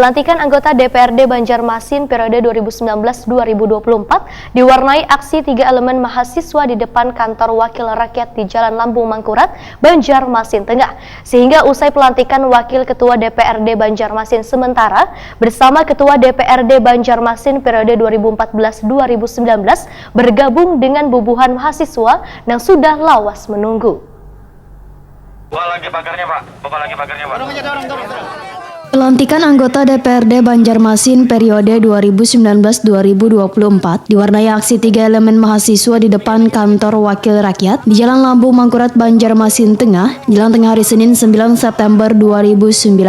Pelantikan anggota DPRD Banjarmasin periode 2019-2024 diwarnai aksi 3 elemen mahasiswa di depan kantor Wakil Rakyat di Jalan Lambung Mangkurat, Banjarmasin Tengah. Sehingga usai pelantikan Wakil Ketua DPRD Banjarmasin sementara bersama Ketua DPRD Banjarmasin periode 2014-2019 bergabung dengan bubuhan mahasiswa yang sudah lawas menunggu. Bapak lagi pagarnya, Pak. Pelantikan anggota DPRD Banjarmasin periode 2019-2024 diwarnai aksi 3 elemen mahasiswa di depan kantor Wakil Rakyat di Jalan Lambung Mangkurat, Banjarmasin Tengah, Jalan Tengah hari Senin 9 September 2019.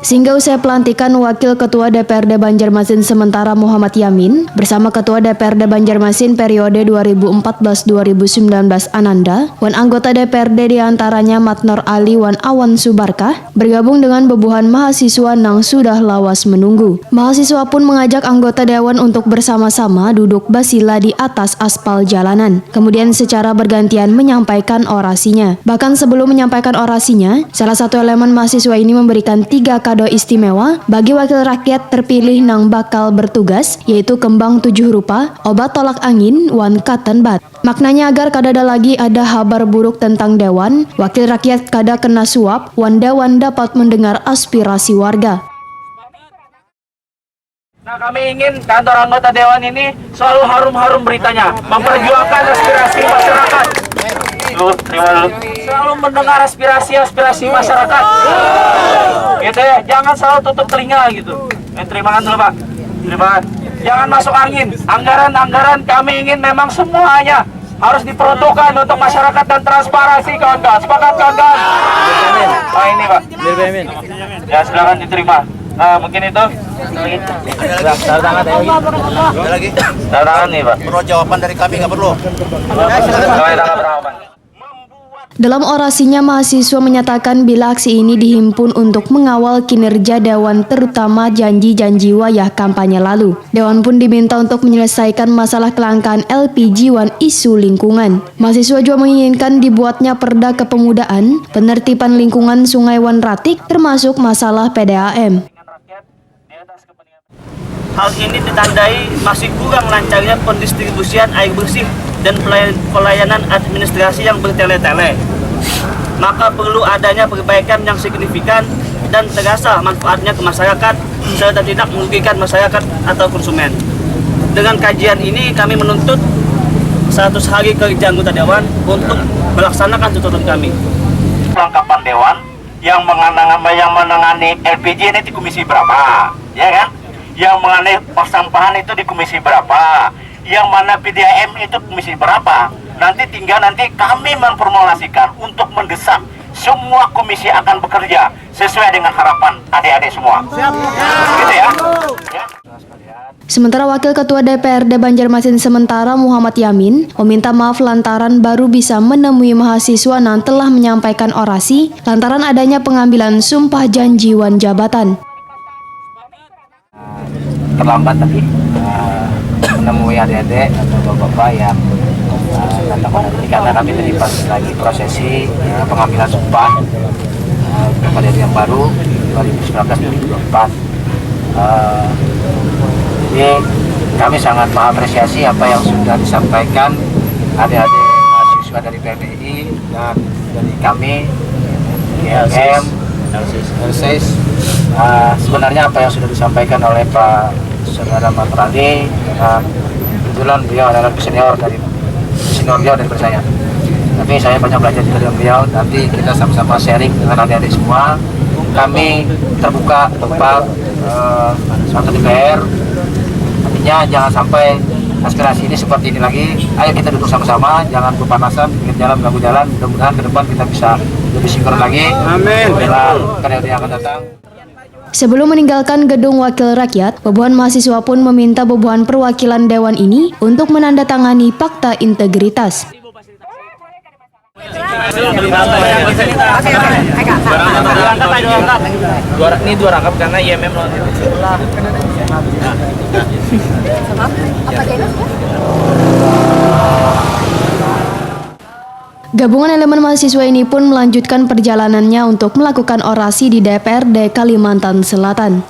Sehingga usai pelantikan Wakil Ketua DPRD Banjarmasin sementara Muhammad Yamin bersama Ketua DPRD Banjarmasin periode 2014-2019 Ananda, wan anggota DPRD diantaranya Matnor Ali wan Awan Subarkah bergabung dengan bubuhan mahasiswa yang sudah lawas menunggu. Mahasiswa pun mengajak anggota dewan untuk bersama-sama duduk basila di atas aspal jalanan. Kemudian secara bergantian menyampaikan orasinya. Bahkan sebelum menyampaikan orasinya, salah satu elemen mahasiswa ini memberikan 3 kado istimewa bagi wakil rakyat terpilih yang bakal bertugas, yaitu kembang 7 rupa, obat tolak angin, wan cotton bud. Maknanya agar kadada lagi ada kabar buruk tentang dewan, wakil rakyat kada kena suap, wan dewan dapat mendengar aspirasi warga. Nah, kami ingin kantor anggota dewan ini selalu harum-harum beritanya, memperjuangkan aspirasi masyarakat. Selalu mendengar aspirasi masyarakat. Gitu ya, jangan selalu tutup telinga gitu. Terima kasih Pak. Terima kasih. Jangan masuk angin. Anggaran kami ingin memang semuanya harus diperuntukkan untuk masyarakat dan transparansi, kawan-kawan. Sepakat, kawan-kawan? Oh, ini Pak. Ya, silakan diterima. Nah, mungkin itu. Tanda tangan ya. Ada lagi? Tanda tangan nih, Pak. Perlu jawaban dari kami, nggak perlu. Dalam orasinya, mahasiswa menyatakan bila aksi ini dihimpun untuk mengawal kinerja Dewan terutama janji-janji wayah kampanye lalu. Dewan pun diminta untuk menyelesaikan masalah kelangkaan LPG wan isu lingkungan. Mahasiswa juga menginginkan dibuatnya perda kepemudaan, penertiban lingkungan Sungai Wan Ratik, termasuk masalah PDAM. Hal ini ditandai masih kurang lancarnya pendistribusian air bersih dan pelayanan administrasi yang bertele-tele. Maka perlu adanya perbaikan yang signifikan dan terasa manfaatnya ke masyarakat serta tidak merugikan masyarakat atau konsumen. Dengan kajian ini kami menuntut 100 hari kerja anggota dewan untuk melaksanakan tuntutan kami. Kelengkapan dewan yang menangani LPG ini di komisi berapa, ya kan? Yang mengenai persampahan itu di komisi berapa, yang mana PDAM itu komisi berapa. Nanti tinggal kami memformulasikan untuk mendesak semua komisi akan bekerja sesuai dengan harapan adik-adik semua. Gitu ya. Sementara Wakil Ketua DPRD Banjarmasin sementara Muhammad Yamin meminta maaf lantaran baru bisa menemui mahasiswa yang telah menyampaikan orasi lantaran adanya pengambilan sumpah janji wan jabatan. Terlambat tadi menemui adik-adik atau bapak-bapak yang datang menanti karena kami tadi pas lagi prosesi pengambilan sumpah kepada yang baru 2019-2024. Jadi kami sangat mengapresiasi apa yang sudah disampaikan adik-adik mahasiswa dari PBI dan dari kami GLM, LSIS. Sebenarnya apa yang sudah disampaikan oleh Pak Saudara Matnor Ali, kebetulan beliau adalah senior beliau dari saya. Tapi saya banyak belajar juga dengan beliau. Nanti kita sama-sama sharing dengan adik-adik semua. Kami terbuka tempat suatu DPR. Artinya jangan sampai aspirasi ini seperti ini lagi. Ayo kita duduk sama-sama, jangan berpanasan, pinggir jalan, ganggu jalan. Mudah-mudahan ke depan kita bisa lebih sinkron lagi. Amin. Dalam periode yang akan datang. Sebelum meninggalkan gedung Wakil Rakyat, bubuhan mahasiswa pun meminta bubuhan perwakilan dewan ini untuk menandatangani fakta integritas. Ini 2 rangkap karena IMM loh. Gabungan elemen mahasiswa ini pun melanjutkan perjalanannya untuk melakukan orasi di DPRD Kalimantan Selatan.